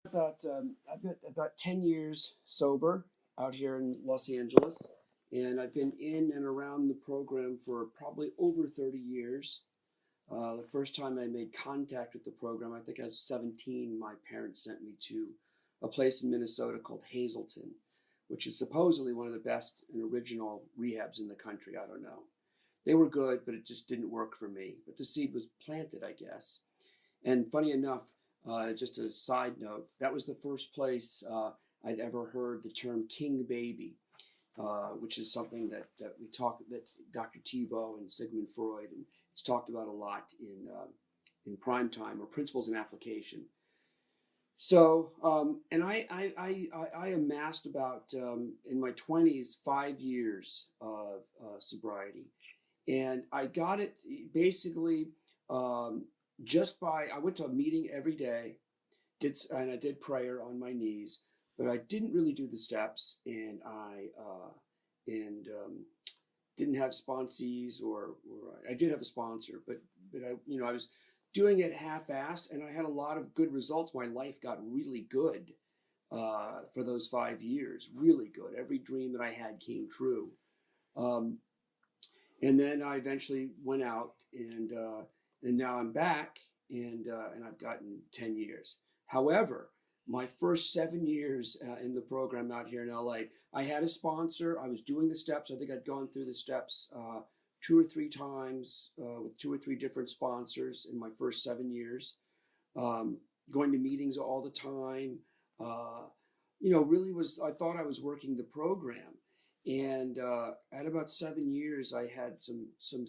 I've got about 10 years sober out here in Los Angeles, and I've been in and around the program for probably over 30 years. The first time I made contact with the program, I think I was 17, my parents sent me to a place in Minnesota called Hazleton, which is supposedly one of the best and original rehabs in the country. I don't know. They were good, but it just didn't work for me. But the seed was planted, I guess. And funny enough, just a side note, that was the first place I'd ever heard the term king baby, which is something that Dr. Tebow and Sigmund Freud, and it's talked about a lot in prime time or principles in application. So, and I amassed about, in my 20s, 5 years of sobriety. And I got it basically I went to a meeting every day, and I did prayer on my knees, but I didn't really do the steps, and didn't have sponsees, or I did have a sponsor, but I was doing it half-assed, and I had a lot of good results. My life got really good for those 5 years, really good. Every dream that I had came true. And then I eventually went out, and now I'm back, and I've gotten 10 years. However, my first 7 years in the program out here in LA, I had a sponsor. I was doing the steps. I think I'd gone through the steps 2 or 3 times with 2 or 3 different sponsors in my first 7 years. Going to meetings all the time. I thought I was working the program. And at about 7 years, I had some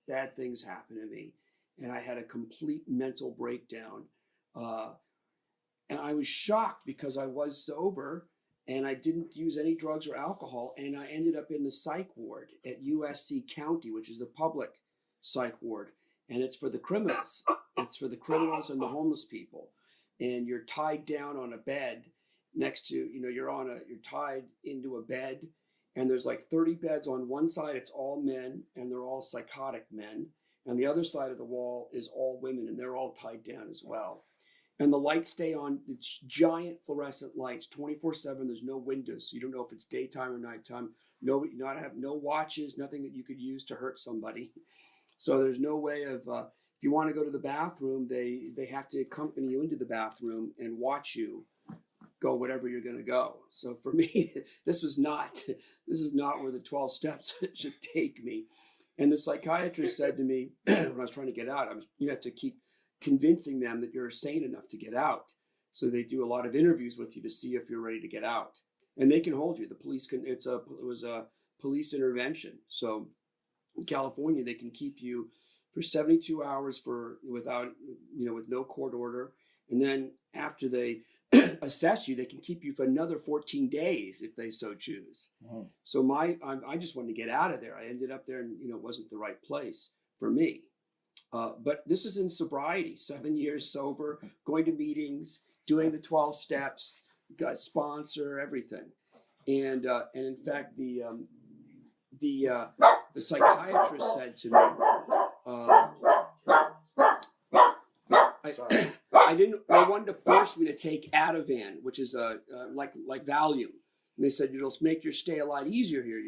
bad things happen to me, and I had a complete mental breakdown. And I was shocked because I was sober, and I didn't use any drugs or alcohol, and I ended up in the psych ward at USC County, which is the public psych ward, and it's for the criminals. It's for the criminals and the homeless people, and you're tied down on a bed next to, you're tied into a bed. And there's like 30 beds on one side, it's all men, and they're all psychotic men. And the other side of the wall is all women, and they're all tied down as well. And the lights stay on, it's giant fluorescent lights, 24/7. There's no windows, so you don't know if it's daytime or nighttime. No watches, nothing that you could use to hurt somebody. So there's no way of, if you want to go to the bathroom, they have to accompany you into the bathroom and watch you go whatever you're going to go. So for me, this is not where the 12 steps should take me. And the psychiatrist said to me when I was trying to get out, you have to keep convincing them that you're sane enough to get out. So they do a lot of interviews with you to see if you're ready to get out. And they can hold you. The police it was a police intervention. So in California, they can keep you for 72 hours with no court order. And then after they assess you, they can keep you for another 14 days if they so choose. Mm-hmm. So I just wanted to get out of there. I ended up there, and it wasn't the right place for me. But this is in sobriety, 7 years sober, going to meetings, doing the 12 steps, got a sponsor, everything. And in fact, the psychiatrist said to me, they wanted to force me to take Ativan, which is like Valium. And they said, it'll make your stay a lot easier here.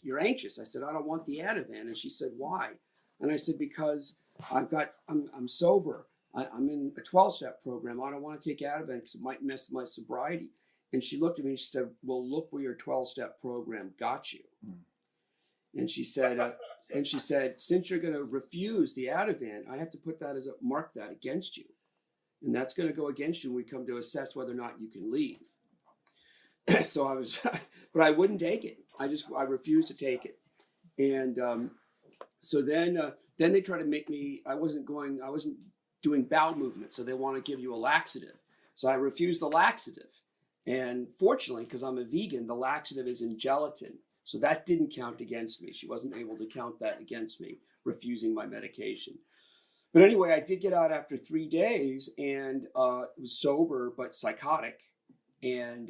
You're anxious. I said, I don't want the Ativan. And she said, why? And I said, because I'm sober. I'm in a 12-step program. I don't want to take Ativan because it might mess my sobriety. And she looked at me and she said, well, look where your 12-step program got you. And she said, since you're going to refuse the Ativan, I have to put that mark that against you. And that's going to go against you when we come to assess whether or not you can leave. So but I wouldn't take it. I refused to take it. And so then they tried to make me, I wasn't doing bowel movements. So they want to give you a laxative. So I refused the laxative. And fortunately, because I'm a vegan, the laxative is in gelatin. So that didn't count against me. She wasn't able to count that against me, refusing my medication. But anyway, I did get out after 3 days, and was sober but psychotic, and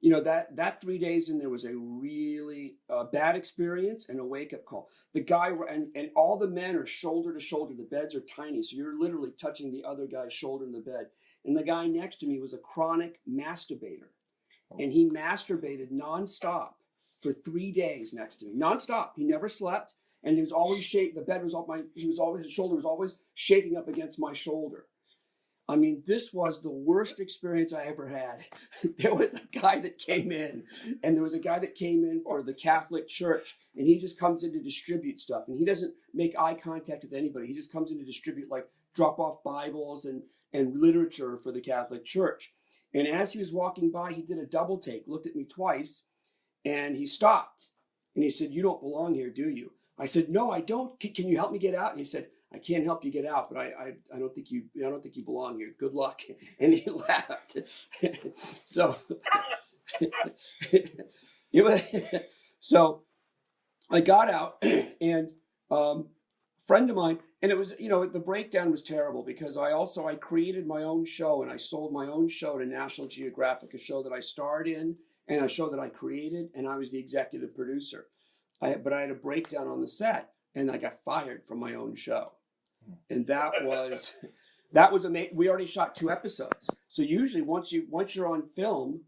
that 3 days in there was a really bad experience and a wake-up call. The guy, and all the men are shoulder to shoulder. The beds are tiny, so you're literally touching the other guy's shoulder in the bed. And the guy next to me was a chronic masturbator, and he masturbated nonstop for 3 days next to me, nonstop. He never slept, and he was always shaking. The bed was off his shoulder was always shaking up against my shoulder. I mean, this was the worst experience I ever had. There was a guy that came in, for the Catholic Church, and he just comes in to distribute stuff, and he doesn't make eye contact with anybody. He just comes in to distribute, like, drop off Bibles and literature for the Catholic Church. And as he was walking by, he did a double take, looked at me twice, and he stopped. And he said, "You don't belong here, do you?" I said, "No, I don't. Can you help me get out?" And he said, "I can't help you get out, but I don't think you belong here. Good luck." And he laughed. So so I got out, and a friend of mine, and it was, the breakdown was terrible because I created my own show, and I sold my own show to National Geographic, a show that I starred in and a show that I created, and I was the executive producer. But I had a breakdown on the set, and I got fired from my own show. And that was amazing. We already shot 2 episodes. So usually once you're on film,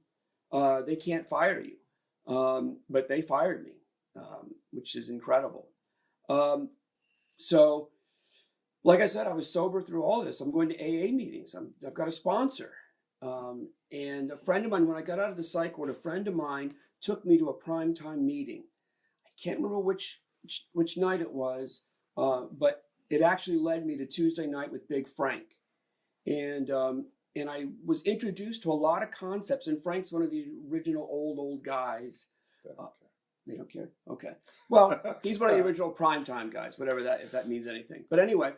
they can't fire you. But they fired me, which is incredible. So like I said, I was sober through all this. I'm going to AA meetings. I've got a sponsor. And a friend of mine, when I got out of the psych ward, a friend of mine took me to a primetime meeting. I can't remember which night it was, but it actually led me to Tuesday Night with Big Frank. And I was introduced to a lot of concepts. And Frank's one of the original old guys. They don't care? Okay. Well, he's one of the original primetime guys, if that means anything. But anyway,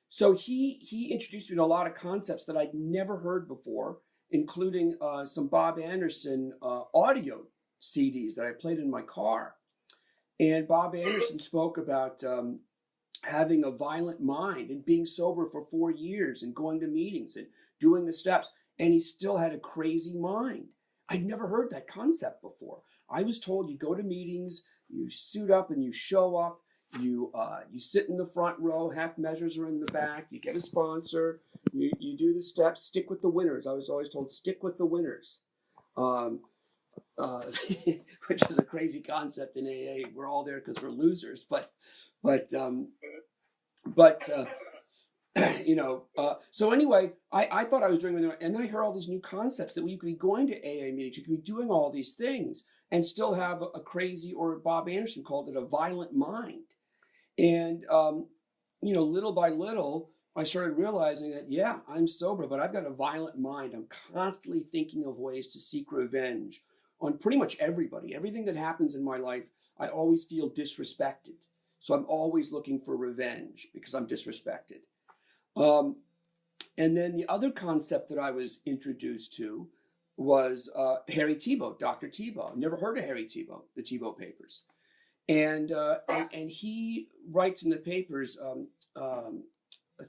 so he introduced me to a lot of concepts that I'd never heard before, including some Bob Anderson audio CDs that I played in my car. And Bob Anderson spoke about having a violent mind and being sober for 4 years and going to meetings and doing the steps. And he still had a crazy mind. I'd never heard that concept before. I was told you go to meetings, you suit up and you show up, you sit in the front row, half measures are in the back, you get a sponsor, you do the steps, stick with the winners. I was always told, stick with the winners. Which is a crazy concept in AA. We're all there because we're losers, but so anyway, I thought I was doing it, and then I heard all these new concepts that you could be going to AA meetings, you could be doing all these things and still have a crazy, or Bob Anderson called it, a violent mind. And little by little, I started realizing that, yeah, I'm sober, but I've got a violent mind. I'm constantly thinking of ways to seek revenge on pretty much everybody. Everything that happens in my life, I always feel disrespected. So I'm always looking for revenge because I'm disrespected. And then the other concept that I was introduced to was Harry Tiebout, Dr. Tiebout. Never heard of Harry Tiebout, the Tiebout Papers. And he writes in the papers a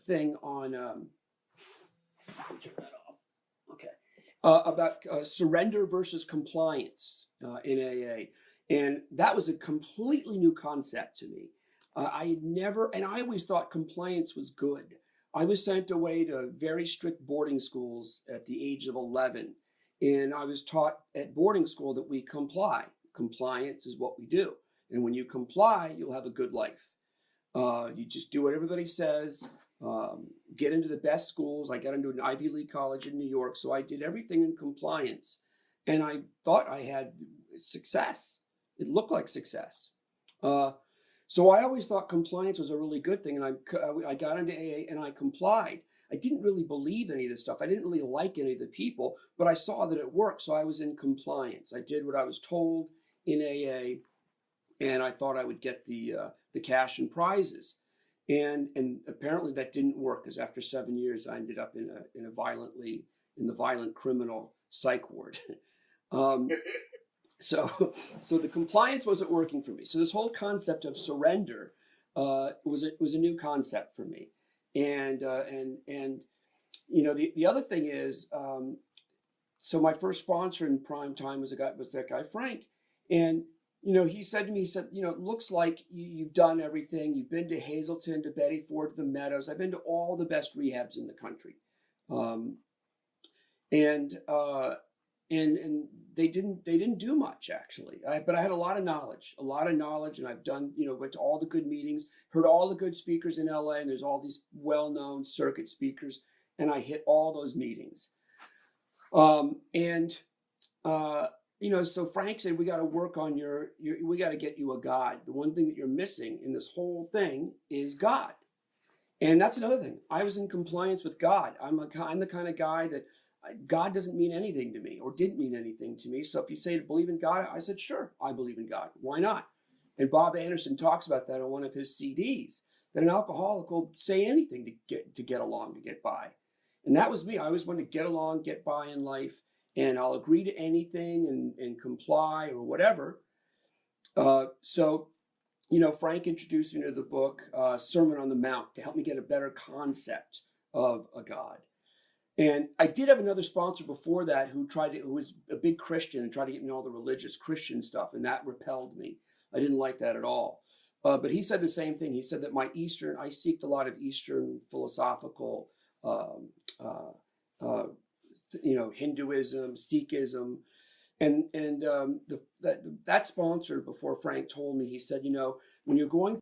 thing on, turn that off. Okay. About surrender versus compliance in AA. And that was a completely new concept to me. I had never, and I always thought compliance was good. I was sent away to very strict boarding schools at the age of 11. And I was taught at boarding school that we comply. Compliance is what we do. And when you comply, you'll have a good life. You just do what everybody says, get into the best schools. I got into an Ivy League college in New York, so I did everything in compliance. And I thought I had success. It looked like success. So I always thought compliance was a really good thing, and I got into AA and I complied. I didn't really believe any of this stuff. I didn't really like any of the people, but I saw that it worked, so I was in compliance. I did what I was told in AA, and I thought I would get the cash and prizes. And apparently that didn't work, because after 7 years, I ended up in the violent criminal psych ward. So the compliance wasn't working for me. So this whole concept of surrender was a new concept for me. And the other thing is, so my first sponsor in prime time was that guy Frank, and he said to me, he said, it looks like you've done everything. You've been to Hazleton, to Betty Ford, to the Meadows. I've been to all the best rehabs in the country, um, and and they didn't do much actually. But I had a lot of knowledge, and I've done, went to all the good meetings, heard all the good speakers in LA, and there's all these well-known circuit speakers, and I hit all those meetings. And so Frank said, we got to work on we got to get you a God. The one thing that you're missing in this whole thing is God. And that's another thing. I was in compliance with God. I'm the kind of guy that God doesn't mean anything to me, or didn't mean anything to me. So if you say to believe in God, I said, sure, I believe in God. Why not? And Bob Anderson talks about that on one of his CDs, that an alcoholic will say anything to get along, to get by. And that was me. I always wanted to get along, get by in life, and I'll agree to anything and comply or whatever. So Frank introduced me to the book Sermon on the Mount to help me get a better concept of a God. And I did have another sponsor before that who was a big Christian and tried to get me all the religious Christian stuff, and that repelled me. I didn't like that at all. But he said the same thing. He said that I seeked a lot of Eastern philosophical, Hinduism, Sikhism, and that sponsor before Frank told me, he said, when you're going